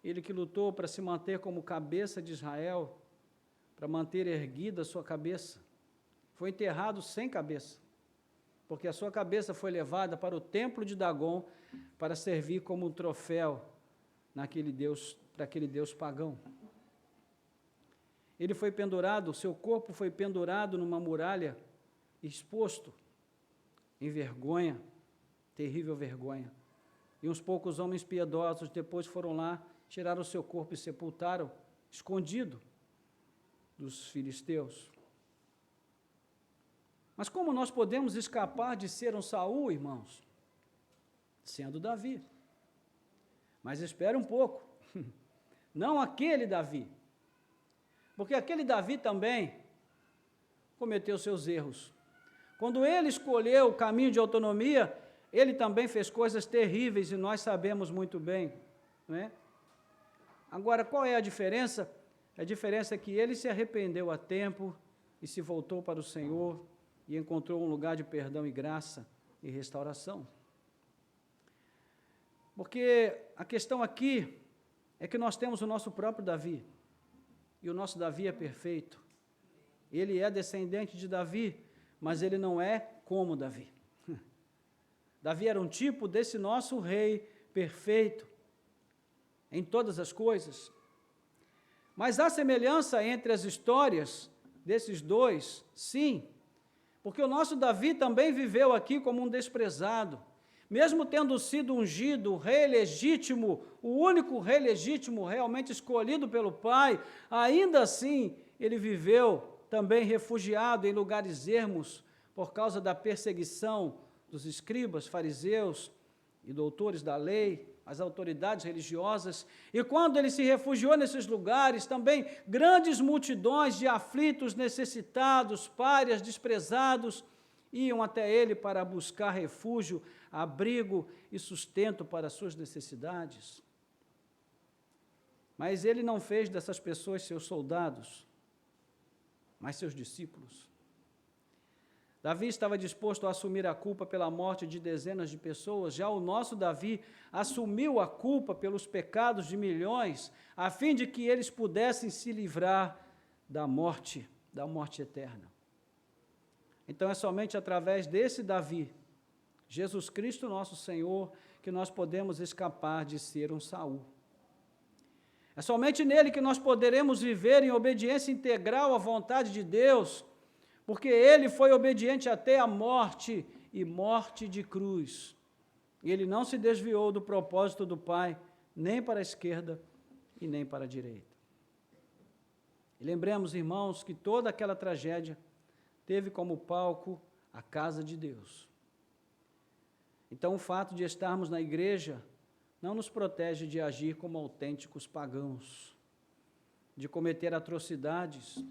Ele que lutou para se manter como cabeça de Israel, para manter erguida a sua cabeça, foi enterrado sem cabeça, porque a sua cabeça foi levada para o templo de Dagon para servir como um troféu para aquele Deus pagão. Ele foi pendurado, seu corpo foi pendurado numa muralha, exposto, em vergonha, terrível vergonha. E uns poucos homens piedosos depois foram lá, tiraram o seu corpo e sepultaram, escondido dos filisteus. Mas como nós podemos escapar de ser um Saul, irmãos? Sendo Davi. Mas espere um pouco, não aquele Davi, porque aquele Davi também cometeu seus erros. Quando ele escolheu o caminho de autonomia, ele também fez coisas terríveis e nós sabemos muito bem, não é? Agora, qual é a diferença? A diferença é que ele se arrependeu a tempo e se voltou para o Senhor e encontrou um lugar de perdão e graça e restauração. Porque a questão aqui é que nós temos o nosso próprio Davi, e o nosso Davi é perfeito. Ele é descendente de Davi, mas ele não é como Davi. Davi era um tipo desse nosso rei perfeito em todas as coisas. Mas há semelhança entre as histórias desses dois, sim, porque o nosso Davi também viveu aqui como um desprezado, mesmo tendo sido ungido, rei legítimo, o único rei legítimo realmente escolhido pelo Pai, ainda assim ele viveu também refugiado em lugares ermos por causa da perseguição dos escribas, fariseus e doutores da lei, as autoridades religiosas, e quando ele se refugiou nesses lugares, também grandes multidões de aflitos, necessitados, párias, desprezados, iam até ele para buscar refúgio, abrigo e sustento para suas necessidades. Mas ele não fez dessas pessoas seus soldados, mas seus discípulos. Davi estava disposto a assumir a culpa pela morte de dezenas de pessoas, já o nosso Davi assumiu a culpa pelos pecados de milhões, a fim de que eles pudessem se livrar da morte eterna. Então é somente através desse Davi, Jesus Cristo nosso Senhor, que nós podemos escapar de ser um Saul. É somente nele que nós poderemos viver em obediência integral à vontade de Deus, porque ele foi obediente até a morte, e morte de cruz. E ele não se desviou do propósito do Pai, nem para a esquerda e nem para a direita. E lembremos, irmãos, que toda aquela tragédia teve como palco a casa de Deus. Então, o fato de estarmos na igreja não nos protege de agir como autênticos pagãos, de cometer atrocidades.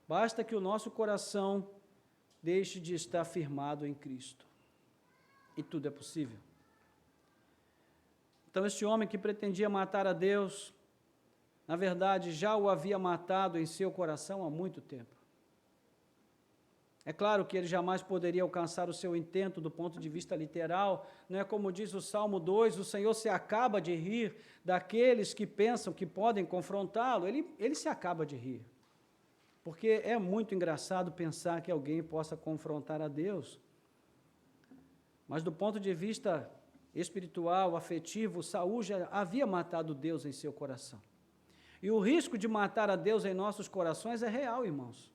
Basta que o nosso coração deixe de estar firmado em Cristo. E tudo é possível. Então, este homem que pretendia matar a Deus, na verdade, já o havia matado em seu coração há muito tempo. É claro que ele jamais poderia alcançar o seu intento do ponto de vista literal, não é como diz o Salmo 2, o Senhor se acaba de rir daqueles que pensam que podem confrontá-lo, ele se acaba de rir. Porque é muito engraçado pensar que alguém possa confrontar a Deus. Mas do ponto de vista espiritual, afetivo, Saul já havia matado Deus em seu coração. E o risco de matar a Deus em nossos corações é real, irmãos.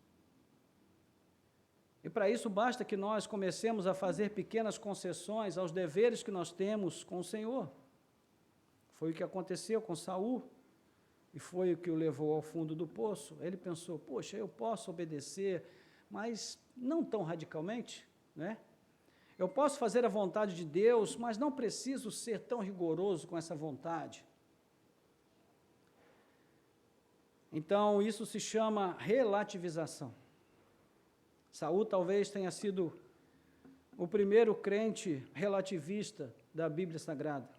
E para isso basta que nós comecemos a fazer pequenas concessões aos deveres que nós temos com o Senhor. Foi o que aconteceu com Saul. E foi o que o levou ao fundo do poço. Ele pensou, poxa, eu posso obedecer, mas não tão radicalmente, né? Eu posso fazer a vontade de Deus, mas não preciso ser tão rigoroso com essa vontade. Então, isso se chama relativização. Saul talvez tenha sido o primeiro crente relativista da Bíblia Sagrada.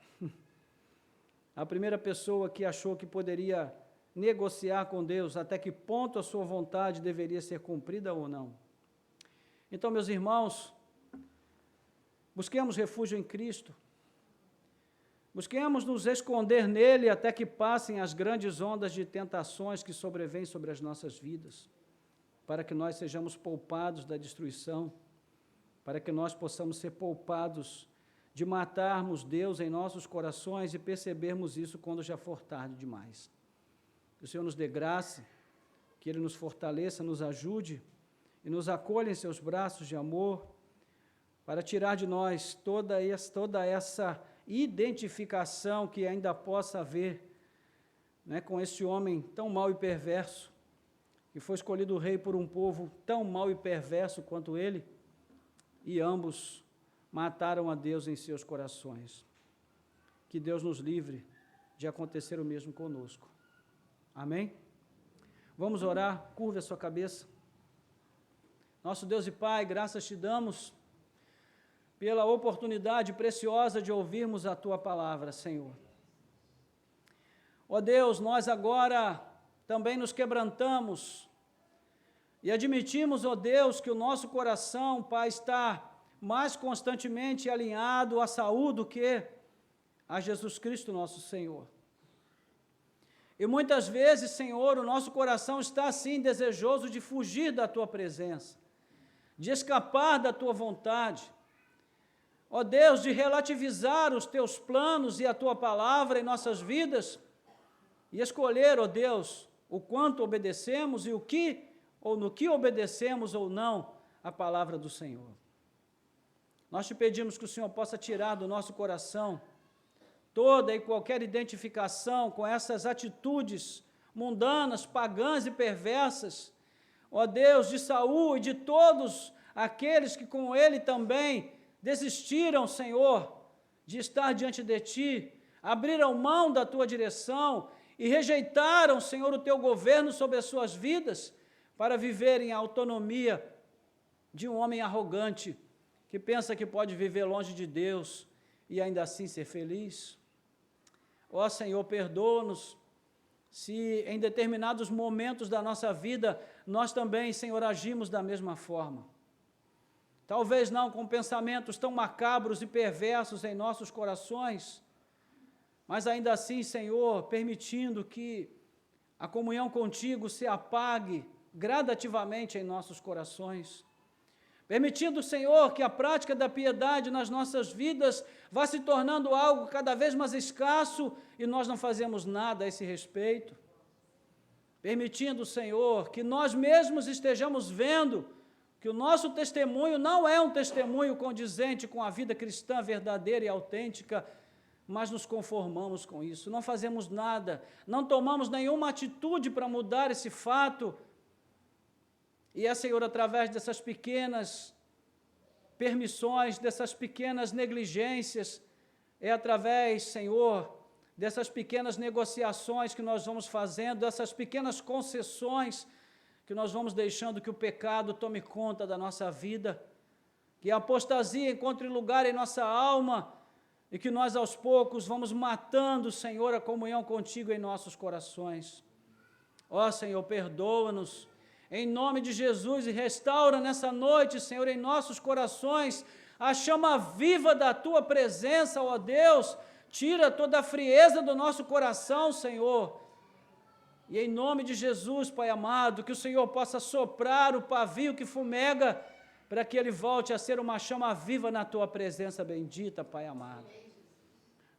A primeira pessoa que achou que poderia negociar com Deus até que ponto a sua vontade deveria ser cumprida ou não. Então, meus irmãos, busquemos refúgio em Cristo. Busquemos nos esconder nele até que passem as grandes ondas de tentações que sobrevêm sobre as nossas vidas, para que nós sejamos poupados da destruição, para que nós possamos ser poupados de matarmos Deus em nossos corações e percebermos isso quando já for tarde demais. Que o Senhor nos dê graça, que Ele nos fortaleça, nos ajude e nos acolha em seus braços de amor, para tirar de nós toda essa identificação que ainda possa haver, né, com esse homem tão mau e perverso, que foi escolhido rei por um povo tão mau e perverso quanto ele, e ambos mataram a Deus em seus corações. Que Deus nos livre de acontecer o mesmo conosco. Amém? Vamos orar, curve a sua cabeça. Nosso Deus e Pai, graças te damos pela oportunidade preciosa de ouvirmos a Tua palavra, Senhor. Ó Deus, nós agora também nos quebrantamos e admitimos, ó Deus, que o nosso coração, Pai, está mais constantemente alinhado a Saul do que a Jesus Cristo, nosso Senhor. E muitas vezes, Senhor, o nosso coração está assim desejoso de fugir da Tua presença, de escapar da Tua vontade, ó Deus, de relativizar os Teus planos e a Tua palavra em nossas vidas e escolher, ó Deus, o quanto obedecemos e o que, ou no que obedecemos ou não a palavra do Senhor. Nós te pedimos que o Senhor possa tirar do nosso coração toda e qualquer identificação com essas atitudes mundanas, pagãs e perversas, ó Deus, de Saul e de todos aqueles que com ele também desistiram, Senhor, de estar diante de Ti, abriram mão da Tua direção e rejeitaram, Senhor, o Teu governo sobre as suas vidas para viverem a autonomia de um homem arrogante que pensa que pode viver longe de Deus e ainda assim ser feliz. Ó Senhor, perdoa-nos se em determinados momentos da nossa vida nós também, Senhor, agimos da mesma forma. Talvez não com pensamentos tão macabros e perversos em nossos corações, mas ainda assim, Senhor, permitindo que a comunhão contigo se apague gradativamente em nossos corações. Permitindo, Senhor, que a prática da piedade nas nossas vidas vá se tornando algo cada vez mais escasso e nós não fazemos nada a esse respeito. Permitindo, Senhor, que nós mesmos estejamos vendo que o nosso testemunho não é um testemunho condizente com a vida cristã verdadeira e autêntica, mas nos conformamos com isso, não fazemos nada, não tomamos nenhuma atitude para mudar esse fato. E é, Senhor, através dessas pequenas permissões, dessas pequenas negligências, é através, Senhor, dessas pequenas negociações que nós vamos fazendo, dessas pequenas concessões que nós vamos deixando que o pecado tome conta da nossa vida, que a apostasia encontre lugar em nossa alma e que nós, aos poucos, vamos matando, Senhor, a comunhão contigo em nossos corações. Ó, Senhor, perdoa-nos, em nome de Jesus, e restaura nessa noite, Senhor, em nossos corações, a chama viva da Tua presença, ó Deus. Tira toda a frieza do nosso coração, Senhor. E em nome de Jesus, Pai amado, que o Senhor possa soprar o pavio que fumega, para que ele volte a ser uma chama viva na Tua presença bendita, Pai amado.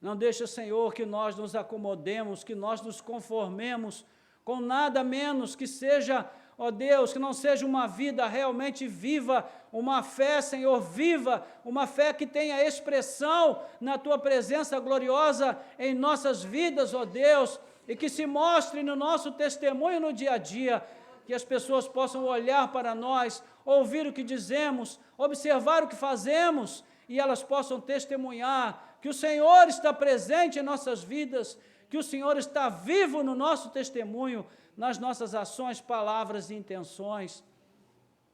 Não deixa, Senhor, que nós nos acomodemos, que nós nos conformemos com nada menos que seja, ó Deus, que não seja uma vida realmente viva, uma fé, Senhor, viva, uma fé que tenha expressão na Tua presença gloriosa em nossas vidas, ó Deus, e que se mostre no nosso testemunho no dia a dia, que as pessoas possam olhar para nós, ouvir o que dizemos, observar o que fazemos, e elas possam testemunhar que o Senhor está presente em nossas vidas, que o Senhor está vivo no nosso testemunho, nas nossas ações, palavras e intenções.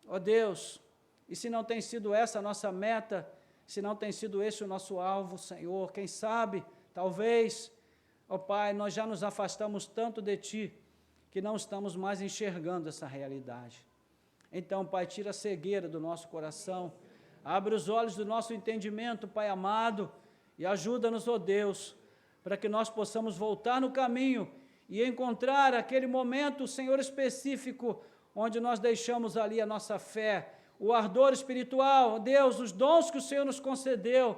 Ó Deus, e se não tem sido essa a nossa meta, se não tem sido esse o nosso alvo, Senhor, quem sabe, talvez, ó Pai, nós já nos afastamos tanto de Ti, que não estamos mais enxergando essa realidade. Então, Pai, tira a cegueira do nosso coração, abre os olhos do nosso entendimento, Pai amado, e ajuda-nos, ó Deus, para que nós possamos voltar no caminho e encontrar aquele momento, Senhor, específico, onde nós deixamos ali a nossa fé, o ardor espiritual, Deus, os dons que o Senhor nos concedeu,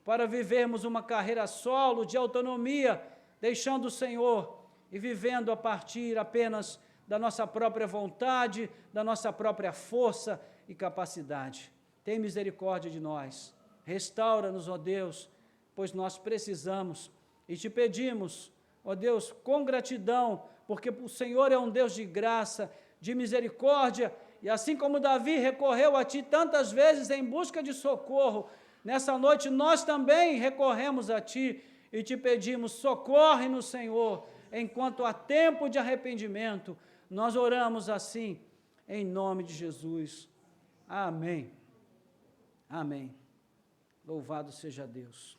para vivermos uma carreira solo, de autonomia, deixando o Senhor e vivendo a partir apenas da nossa própria vontade, da nossa própria força e capacidade. Tem misericórdia de nós, restaura-nos, ó Deus, pois nós precisamos, e te pedimos, ó Deus, com gratidão, porque o Senhor é um Deus de graça, de misericórdia, e assim como Davi recorreu a Ti tantas vezes em busca de socorro, nessa noite nós também recorremos a Ti e te pedimos, socorre-nos, Senhor, enquanto há tempo de arrependimento. Nós oramos assim, em nome de Jesus. Amém. Amém. Louvado seja Deus.